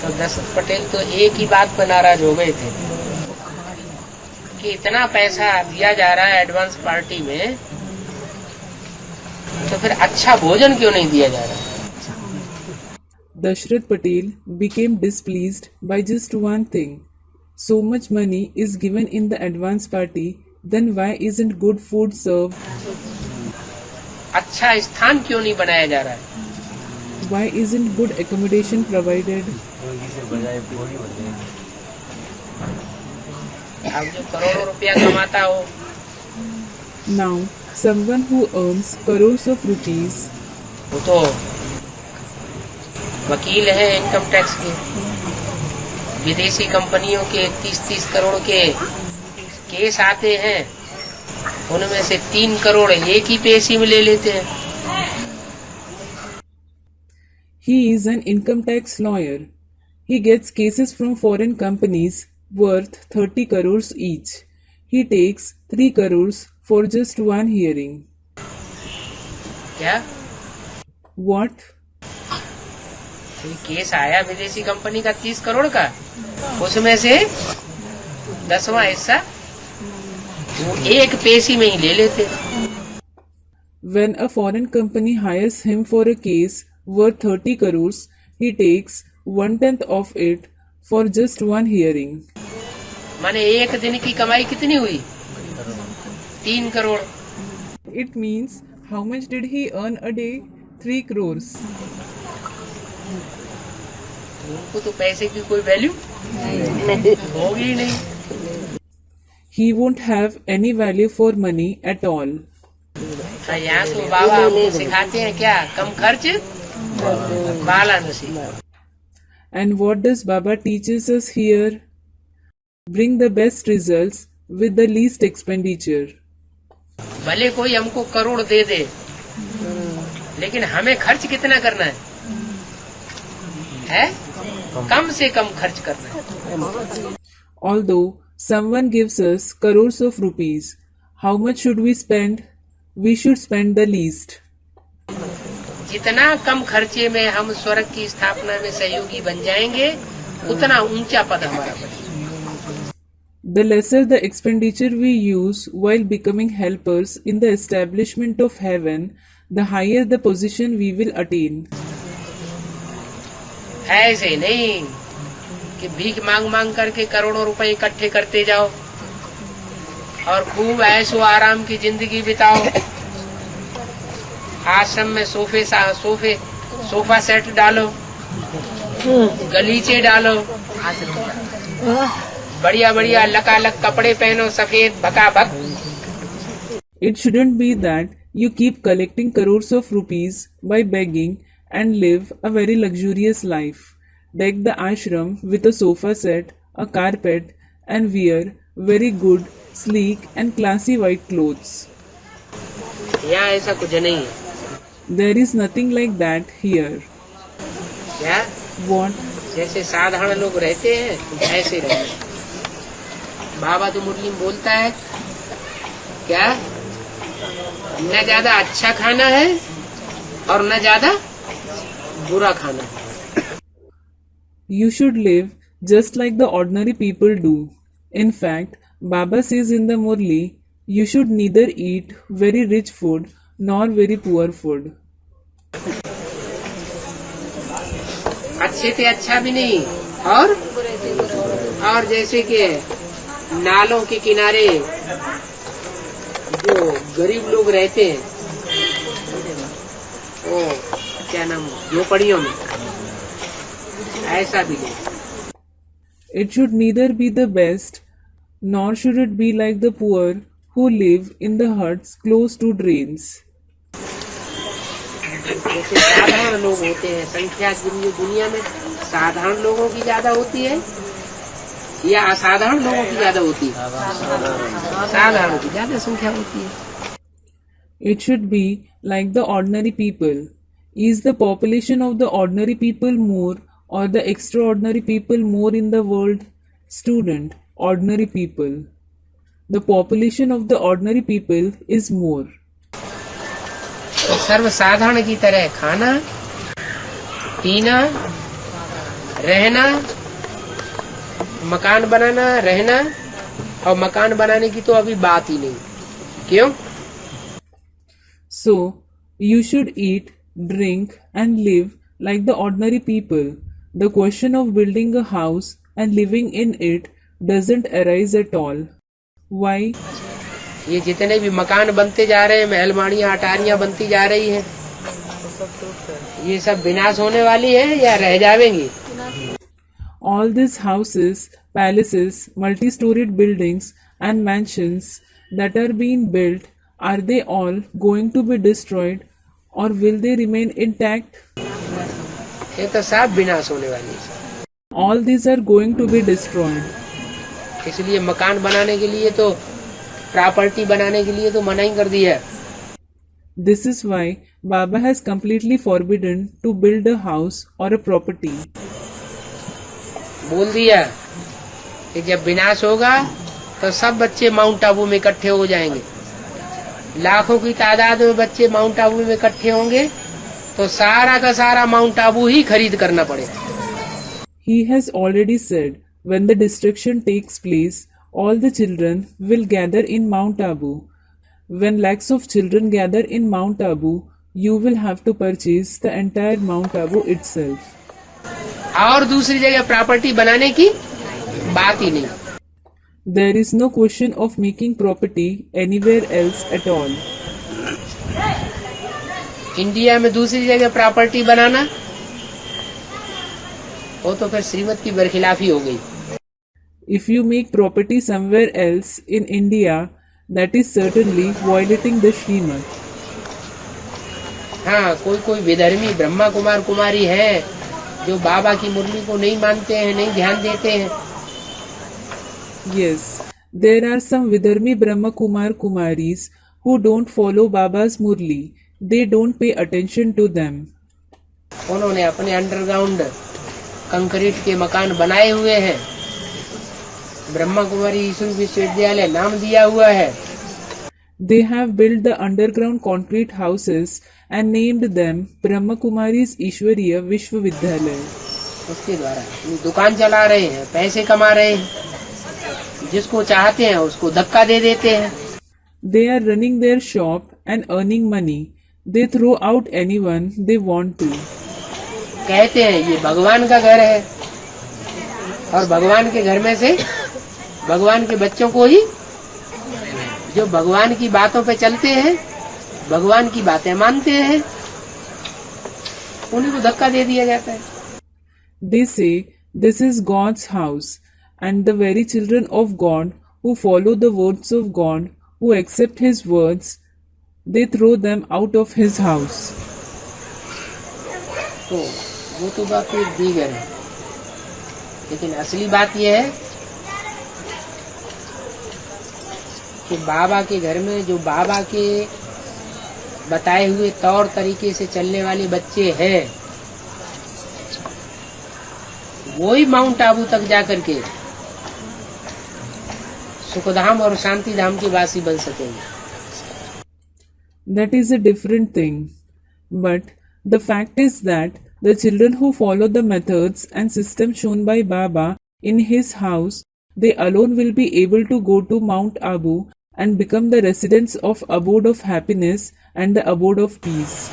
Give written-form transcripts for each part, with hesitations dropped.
तो दशरथ पटेल तो एक ही बात पर नाराज हो गए थे कि इतना पैसा दिया जा रहा है एडवांस पार्टी में, तो फिर अच्छा भोजन क्यों नहीं दिया जा रहा? Dashrath Patel became displeased by just one thing. So much money is given in the advance party, then why isn't good food served? अच्छा स्थान क्यों नहीं बनाया जा रहा है? Why isn't good accommodation provided? अब जो करोड़ों रुपया कमाता हो, Now, someone who earns crores of rupees वो तो वकील है इनकम टैक्स के, विदेशी कंपनियों के 30-30 करोड़ के केस आते हैं, उनमें से 3 करोड़ एक ही पेशी में ले लेते हैं। he is an income tax lawyer. He gets cases from foreign companies worth 30 crores each. He takes 3 crores for just one hearing. क्या What? कोई केस आया विदेशी कंपनी का 30 करोड़ का, उसमें से 10वां हिस्सा वो एक पेशी में ही ले लेते हैं। When a foreign company hires him for a case worth 30 crores, he takes 1/10 of it for just one hearing. माने एक दिन की कमाई कितनी हुई? 3 crore. It means how much did he earn a day? 3 crores. उनको तो पैसे की कोई वैल्यू होगी ही नहीं। He won't have any value for money at all. यहाँ तो बाबा हमको सिखाते हैं क्या? कम खर्च बाला नसीब। And what does Baba teaches us here? Bring the best results with the least expenditure. भले कोई हमको करोड़ दे दे, लेकिन हमें खर्च कितना करना है? कम से कम खर्च करना है। Although someone gives us crores of rupees, how much should we spend? We should spend the least. जितना कम खर्चे में हम स्वर्ग की स्थापना में सहयोगी बन जाएंगे, उतना ऊंचा पद हमारा बनेगा। The lesser the expenditure we use while becoming helpers in the establishment of heaven, the higher the position we will attain. ऐसे नहीं कि भीख मांग मांग करके करोड़ों रुपए इकट्ठे करते जाओ और खूब ऐशो आराम की जिंदगी बिताओ। आश्रम में सोफा सेट डालो, गलीचे डालो, बढ़िया बढ़िया लकालक कपड़े पहनो, सफेद भकाभक। It shouldn't be that you keep collecting crores of rupees by begging and live a very luxurious life. Deck the ashram with a sofa set, a carpet, and wear very good, sleek, and classy white clothes. यहाँ ऐसा कुछ नहीं है। There is nothing like that here. क्या? What? जैसे साधारण लोग रहते हैं ऐसे रहते। बाबा तो मुरली में बोलता है क्या? न ज्यादा अच्छा खाना है और न ज्यादा बुरा खाना है। You should live just like the ordinary people do. In fact, Baba says in the Murli, you should neither eat very rich food nor very poor food. अच्छे से अच्छा भी नहीं और जैसे कि नालों के किनारे जो गरीब लोग रहते हैं, वो क्या नाम, झोपड़ियों में, ऐसा भी नहीं। It should neither be the best nor should it be like the poor who live in the huts close to drains. जैसे साधारण लोग होते हैं, संख्या दुनिया में साधारण लोगों की ज्यादा होती है या असाधारण लोगों की ज्यादा होती है? साधारण की ज्यादा संख्या होती है। It should be like the ordinary people. Is the population of the ordinary people more or the extraordinary people more in the world? Student, ordinary people. The population of the ordinary people is more. तो सर्वसाधारण की तरह खाना, पीना, रहना, मकान बनाना, रहना, और मकान बनाने की तो अभी बात ही नहीं। क्यों? So, you should eat, drink, and live like the ordinary people. The question of building a house and living in it doesn't arise at all. Why? ये जितने भी मकान बनते जा रहे हैं, महलमाड़ियाँ अटारियाँ बनती जा रही हैं, ये सब विनाश होने वाली है या रह जाएंगी? All these houses, palaces, multi-storied buildings, and mansions that are being built, are they all going to be destroyed or will they remain intact? ये तो सब विनाश होने वाली है। All these are going to be destroyed. इसलिए मकान बनाने के लिए तो, प्रॉपर्टी बनाने के लिए तो मना ही कर दिया है। This is why Baba has completely forbidden to build a house or a property. बोल दिया कि जब विनाश होगा तो सब बच्चे माउंट आबू में इकट्ठे हो जाएंगे, लाखों की तादाद में बच्चे माउंट आबू में इकट्ठे होंगे, तो सारा का सारा माउंट आबू ही खरीद करना पड़ेगा। He has already said, when the destruction takes place, all the children will gather in Mount Abu. When lakhs of children gather in Mount Abu, you will have to purchase the entire Mount Abu itself. और दूसरी जगह property बनाने की बात ही नहीं। There is no question of making property anywhere else at all. India में दूसरी जगह प्रॉपर्टी बनाना, वो तो फिर श्रीमत की बरखिलाफी हो गई। If you make property somewhere else in India, that is certainly violating the Srimad. हाँ, कोई कोई विधर्मी ब्रह्मा कुमार कुमारी है जो बाबा की मुरली को नहीं मानते हैं, नहीं ध्यान देते हैं। Yes, there are some Vidharmi Brahma Kumar Kumaris who don't follow Baba's Murli. They don't pay attention to them. उन्होंने अपने अंडरग्राउंड कंक्रीट के मकान बनाए हुए हैं, ब्रह्मा कुमारी ईश्वर विश्वविद्यालय नाम दिया हुआ है। They have built the underground concrete houses and named them Brahma Kumari's Ishwariya Vishwavidyalaya. उसके द्वारा अपनी दुकान चला रहे हैं, पैसे कमा रहे हैं, जिसको चाहते हैं उसको धक्का दे देते हैं। They are running their shop and earning money. They throw out anyone they want to. कहते हैं ये भगवान का घर है, और भगवान के घर में से भगवान के बच्चों को ही, जो भगवान की बातों पे चलते हैं, भगवान की बातें मानते हैं, उन्हीं को धक्का दे दिया जाता है। They say this is God's house, and the very children of God who follow the words of God, who accept His words, they throw them out of His house. तो वो तो बात एक दीगर है, लेकिन असली बात यह है कि बाबा के घर में जो बाबा के बताए हुए तौर तरीके से चलने वाले बच्चे हैं, वो ही माउंट आबू तक जाकर के सुखधाम और शांति धाम के वासी बन सकेंगे। That is a different thing. But the fact is that the children who follow the methods and system shown by Baba in his house, they alone will be able to go to Mount Abu and become the residents of abode of happiness and the abode of peace.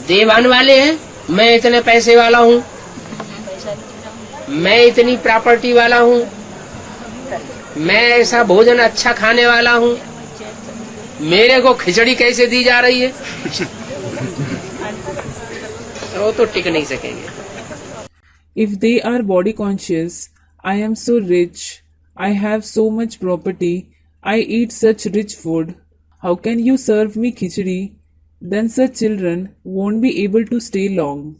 देवान वाले हैं, मैं इतने पैसे वाला हूँ, मैं इतनी प्रॉपर्टी वाला हूँ, मैं ऐसा भोजन अच्छा खाने वाला हूँ, मेरे को खिचड़ी कैसे दी जा रही है, वो तो टिक नहीं सकेंगे। If they are body conscious, I am so rich, I have so much property, I eat such rich food, how can you serve me khichdi? Then such children won't be able to stay long.